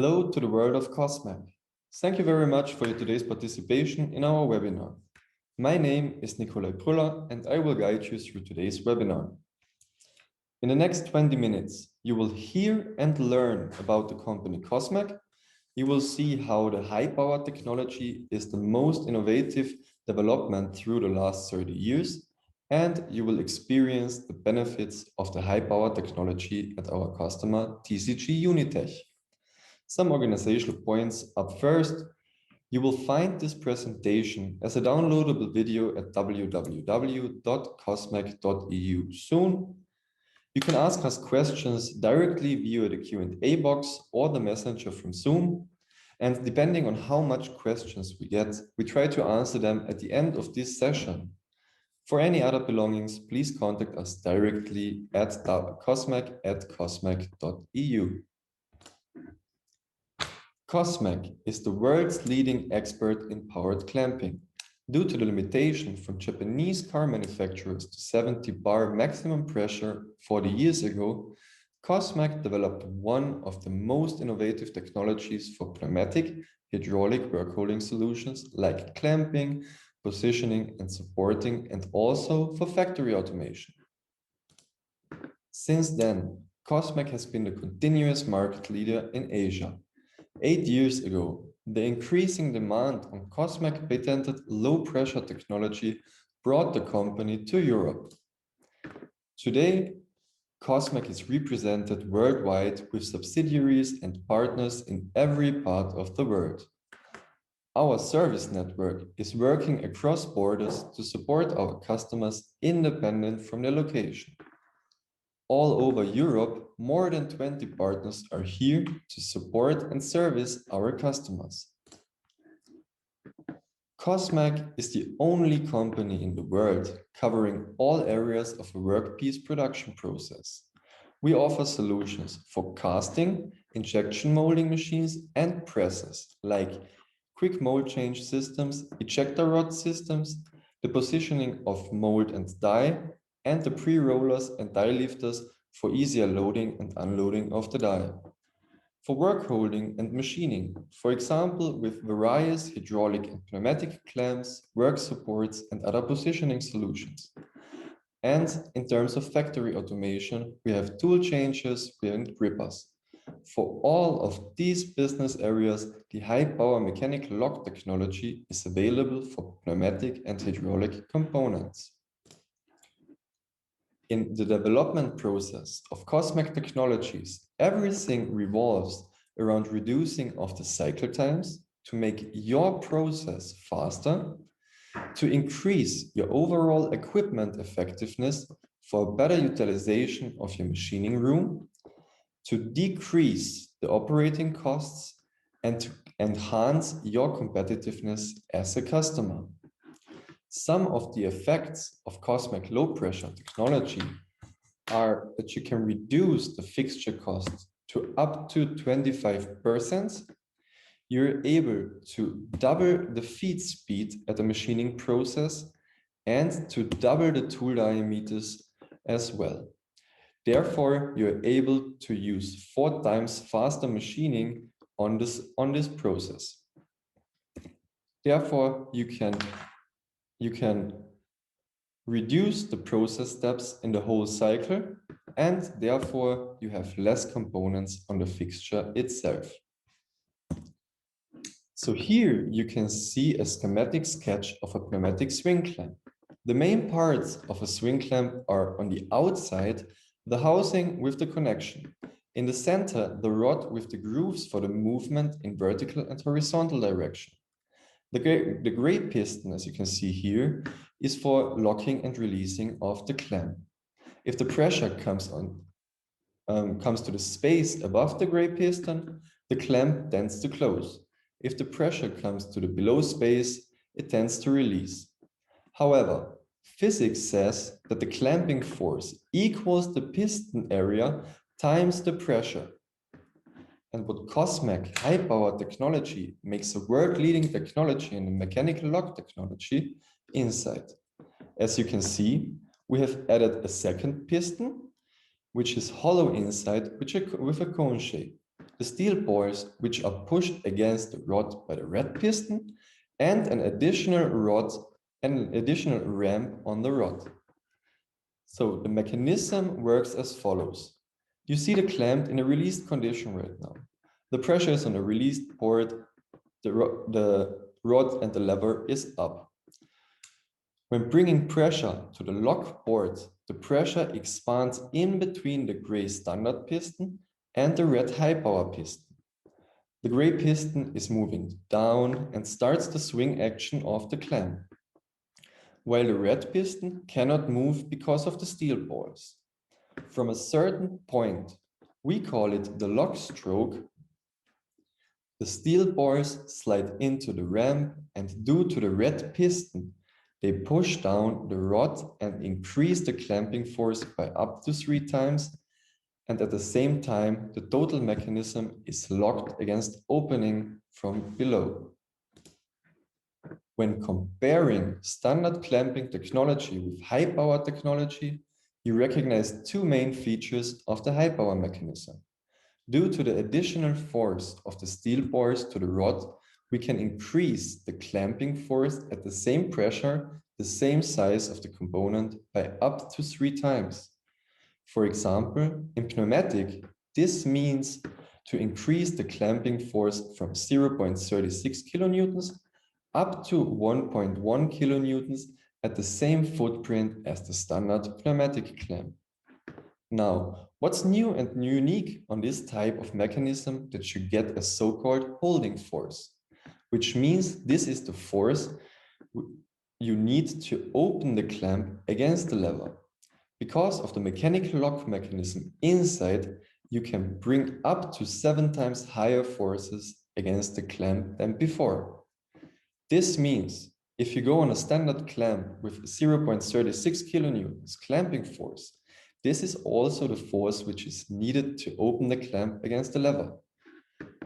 Hello to the world of KOSMEK. Thank you very much for your today's participation in our webinar. My name is Nikolai Prüller and I will guide you through today's webinar. In the next 20 minutes, you will hear and learn about the company KOSMEK. You will see how the high-power technology is the most innovative development through the last 30 years, and you will experience the benefits of the high-power technology at our customer TCG Unitech. Some organizational points up first. You will find this presentation as a downloadable video at www.kosmek.eu soon. You can ask us questions directly via the Q&A box or the messenger from Zoom. And depending on how much questions we get, we try to answer them at the end of this session. For any other belongings, please contact us directly at kosmek@kosmek.eu. KOSMEK is the world's leading expert in powered clamping. Due to the limitation from Japanese car manufacturers to 70 bar maximum pressure 40 years ago, KOSMEK developed one of the most innovative technologies for pneumatic hydraulic work holding solutions like clamping, positioning and supporting, and also for factory automation. Since then, KOSMEK has been the continuous market leader in Asia. 8 years ago, the increasing demand on KOSMEK patented low-pressure technology brought the company to Europe. Today, KOSMEK is represented worldwide with subsidiaries and partners in every part of the world. Our service network is working across borders to support our customers independent from their location. All over Europe, more than 20 partners are here to support and service our customers. KOSMEK is the only company in the world covering all areas of a workpiece production process. We offer solutions for casting, injection molding machines, and presses like quick mold change systems, ejector rod systems, the positioning of mold and die, and the pre-rollers and die lifters for easier loading and unloading of the die. For work holding and machining, for example, with various hydraulic and pneumatic clamps, work supports, and other positioning solutions. And in terms of factory automation, we have tool changers and grippers. For all of these business areas, the high-power mechanical lock technology is available for pneumatic and hydraulic components. In the development process of KOSMEK technologies, everything revolves around reducing of the cycle times to make your process faster, to increase your overall equipment effectiveness for better utilization of your machining room, to decrease the operating costs, and to enhance your competitiveness as a customer. Some of the effects of KOSMEK low-pressure technology are that you can reduce the fixture costs to up to 25%. You're able to double the feed speed at the machining process and to double the tool diameters as well. Therefore, you're able to use 4 times faster machining on this process. Therefore, you can reduce the process steps in the whole cycle, and therefore you have less components on the fixture itself. So here you can see a schematic sketch of a pneumatic swing clamp. The main parts of a swing clamp are on the outside, the housing with the connection. In the center, the rod with the grooves for the movement in vertical and horizontal direction. The gray piston, as you can see here, is for locking and releasing of the clamp. If the pressure comes to the space above the gray piston, the clamp tends to close. If the pressure comes to the below space, it tends to release. However, physics says that the clamping force equals the piston area times the pressure. And what KOSMEK high-power technology makes a world-leading technology in the mechanical lock technology inside. As you can see, we have added a second piston, which is hollow inside with a cone shape. the steel bars which are pushed against the rod by the red piston, and an additional rod and an additional ramp on the rod. So the mechanism works as follows. You see the clamp in a released condition right now. The pressure is on the released port, the rod and the lever is up. When bringing pressure to the lock port, the pressure expands in between the gray standard piston and the red high power piston. The gray piston is moving down and starts the swing action of the clamp, while the red piston cannot move because of the steel balls. From a certain point, we call it the lock stroke, the steel bars slide into the ramp, and due to the red piston, they push down the rod and increase the clamping force by up to 3 times, and at the same time, the total mechanism is locked against opening from below. When comparing standard clamping technology with high power technology, you recognize 2 main features of the high power mechanism. Due to the additional force of the steel bars to the rod, we can increase the clamping force at the same pressure, the same size of the component by up to 3 times. For example, in pneumatic, this means to increase the clamping force from 0.36 kilonewtons up to 1.1 kilonewtons at the same footprint as the standard pneumatic clamp. Now, what's new and unique on this type of mechanism that you get a so-called holding force, which means this is the force you need to open the clamp against the lever. Because of the mechanical lock mechanism inside, you can bring up to 7 times higher forces against the clamp than before. This means if you go on a standard clamp with 0.36 kilonewtons clamping force, this is also the force which is needed to open the clamp against the lever.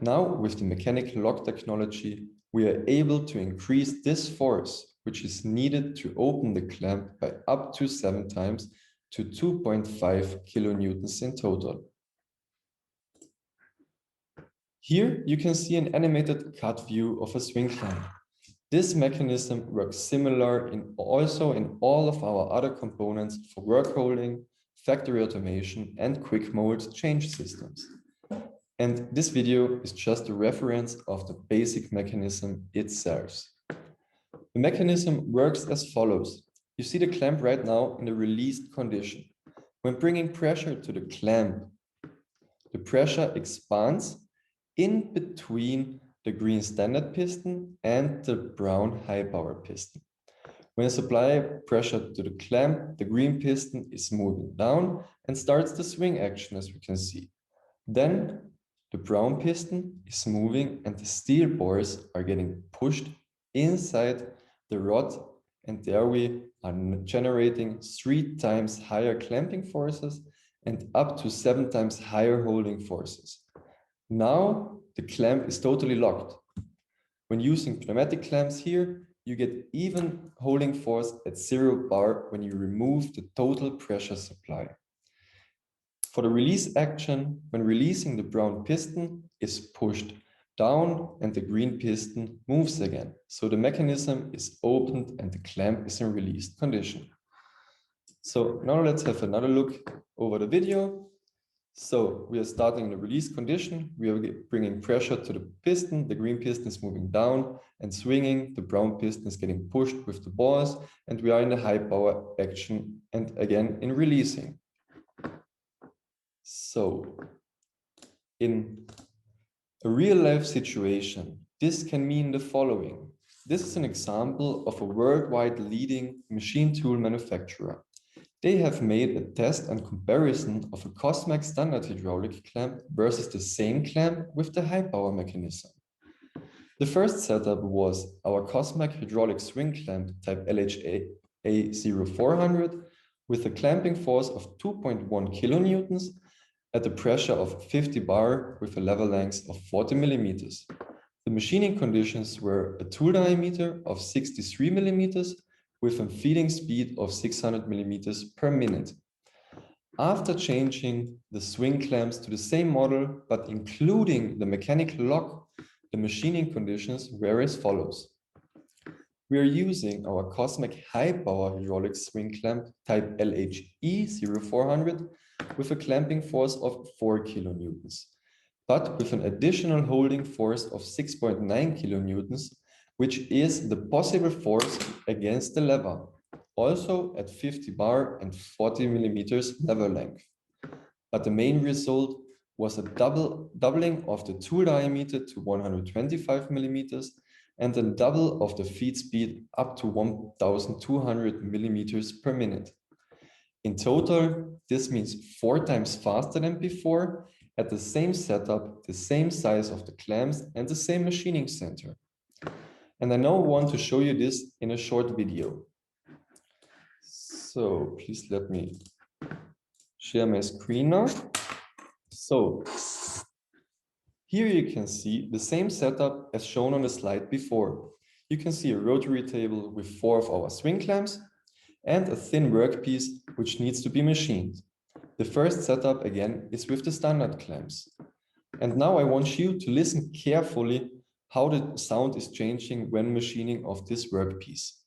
Now, with the mechanical lock technology, we are able to increase this force, which is needed to open the clamp by up to 7 times to 2.5 kilonewtons in total. Here you can see an animated cut view of a swing clamp. This mechanism works similar also in all of our other components for work holding, factory automation, and quick mold change systems. And this video is just a reference of the basic mechanism itself. The mechanism works as follows. You see the clamp right now in the released condition. When bringing pressure to the clamp, the pressure expands in between the green standard piston and the brown high power piston. When I supply pressure to the clamp, the green piston is moving down and starts the swing action, as we can see. Then the brown piston is moving and the steel bars are getting pushed inside the rod, and there we are generating 3 times higher clamping forces and up to 7 times higher holding forces. Now the clamp is totally locked. When using pneumatic clamps here, you get even holding force at 0 bar when you remove the total pressure supply. For the release action, when releasing, the brown piston is pushed down and the green piston moves again. So the mechanism is opened and the clamp is in released condition. So now let's have another look over the video. So we are starting in the release condition. We are bringing pressure to the piston. The green piston is moving down and swinging. The brown piston is getting pushed with the balls, and we are in the high power action and again in releasing. So in a real life situation, this can mean the following. This is an example of a worldwide leading machine tool manufacturer. They have made a test and comparison of a KOSMEK standard hydraulic clamp versus the same clamp with the high power mechanism. The first setup was our KOSMEK hydraulic swing clamp type LHA0400 with a clamping force of 2.1 kilonewtons at a pressure of 50 bar with a level length of 40 millimeters. The machining conditions were a tool diameter of 63 millimeters with a feeding speed of 600 millimeters per minute. After changing the swing clamps to the same model, but including the mechanical lock, the machining conditions were as follows. We are using our KOSMEK high-power hydraulic swing clamp type LHE0400 with a clamping force of 4 kilonewtons, but with an additional holding force of 6.9 kilonewtons, which is the possible force against the lever, also at 50 bar and 40 millimeters lever length. But the main result was a doubling of the tool diameter to 125 millimeters and a double of the feed speed up to 1,200 millimeters per minute. In total, this means 4 times faster than before at the same setup, the same size of the clamps and the same machining center. And I now want to show you this in a short video. So please let me share my screen now. So here you can see the same setup as shown on the slide before. You can see a rotary table with 4 of our swing clamps and a thin workpiece which needs to be machined. The first setup again is with the standard clamps. And now I want you to listen carefully how the sound is changing when machining of this workpiece.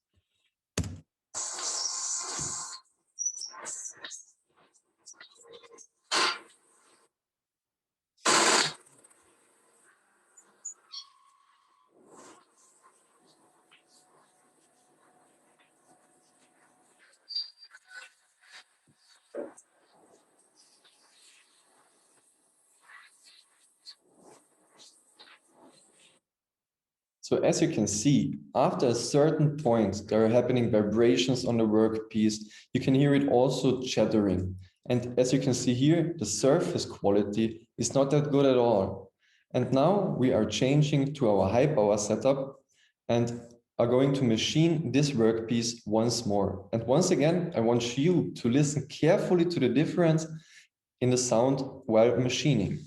So as you can see, after a certain point, there are happening vibrations on the workpiece. You can hear it also chattering. And as you can see here, the surface quality is not that good at all. And now we are changing to our high power setup and are going to machine this workpiece once more. And once again, I want you to listen carefully to the difference in the sound while machining.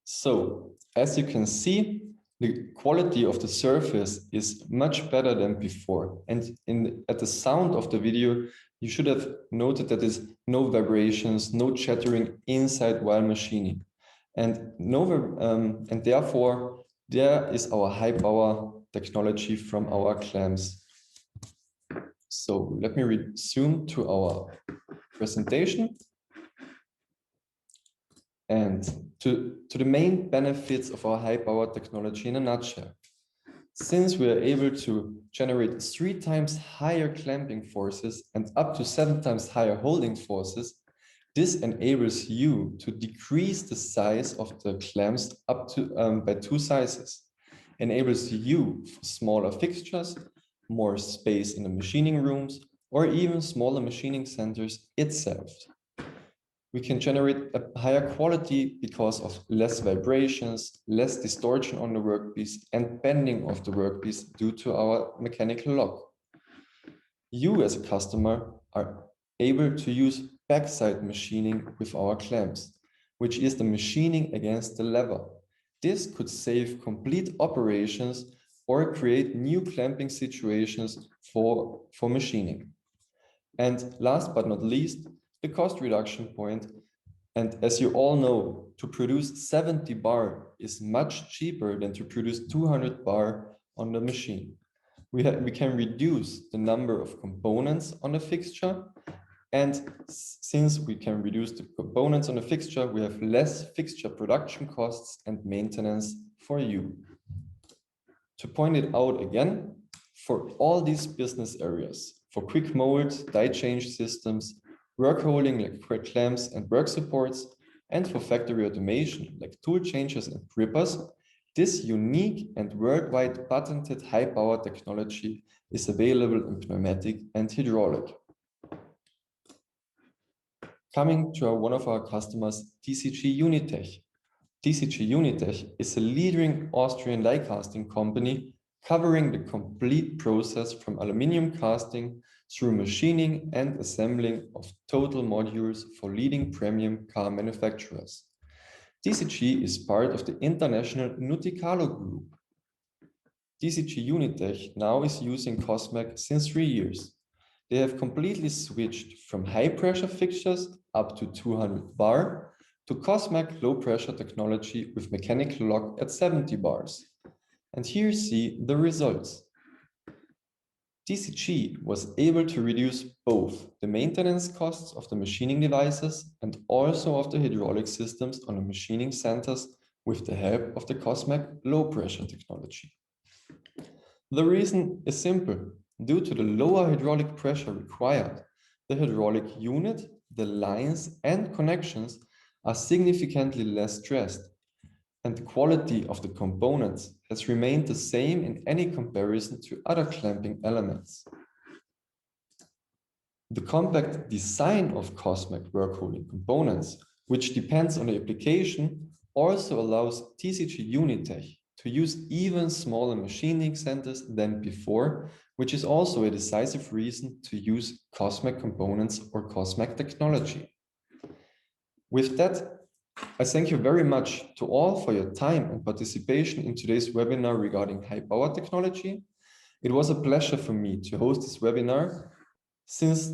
So as you can see, the quality of the surface is much better than before. And at the sound of the video, you should have noted that there's no vibrations, no chattering inside while machining. And and therefore, there is our high power technology from our clamps. So let me resume to our presentation. And to the main benefits of our high power technology in a nutshell. Since we are able to generate 3 times higher clamping forces and up to 7 times higher holding forces, this enables you to decrease the size of the clamps up to by 2 sizes. Enables you for smaller fixtures, more space in the machining rooms, or even smaller machining centers itself. We can generate a higher quality because of less vibrations, less distortion on the workpiece, and bending of the workpiece due to our mechanical lock. You as a customer are able to use backside machining with our clamps, which is the machining against the lever. This could save complete operations or create new clamping situations for machining. And last but not least, the cost reduction point. And as you all know, to produce 70 bar is much cheaper than to produce 200 bar on the machine. We can reduce the number of components on the fixture. And since we can reduce the components on the fixture, we have less fixture production costs and maintenance for you. To point it out again, for all these business areas, for quick mold, die change systems, work holding like quick clamps and work supports, and for factory automation like tool changes and grippers, This unique and worldwide patented high-power technology is available in pneumatic and hydraulic. Coming to one of our customers, TCG Unitech. TCG Unitech is a leading Austrian die casting company covering the complete process from aluminium casting through machining and assembling of total modules for leading premium car manufacturers. TCG is part of the international Nuticalo group. TCG Unitech now is using KOSMEK since 3 years. They have completely switched from high-pressure fixtures up to 200 bar to KOSMEK low-pressure technology with mechanical lock at 70 bars. And here you see the results. TCG was able to reduce both the maintenance costs of the machining devices and also of the hydraulic systems on the machining centers with the help of the KOSMEK low-pressure technology. The reason is simple. Due to the lower hydraulic pressure required, the hydraulic unit, the lines and connections are significantly less stressed, and the quality of the components has remained the same in any comparison to other clamping elements. The compact design of KOSMEK work holding components, which depends on the application, also allows TCG Unitech to use even smaller machining centers than before, which is also a decisive reason to use KOSMEK components or KOSMEK technology. With that, I thank you very much to all for your time and participation in today's webinar regarding high power technology. It was a pleasure for me to host this webinar. Since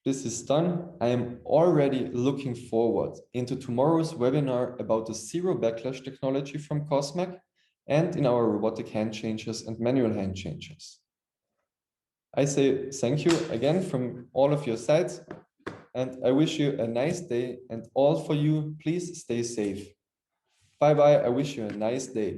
this is done, I am already looking forward into tomorrow's webinar about the zero backlash technology from KOSMEK and in our robotic hand changers and manual hand changers. I say thank you again from all of your sides, and I wish you a nice day, and all for you, please stay safe. Bye-bye, I wish you a nice day.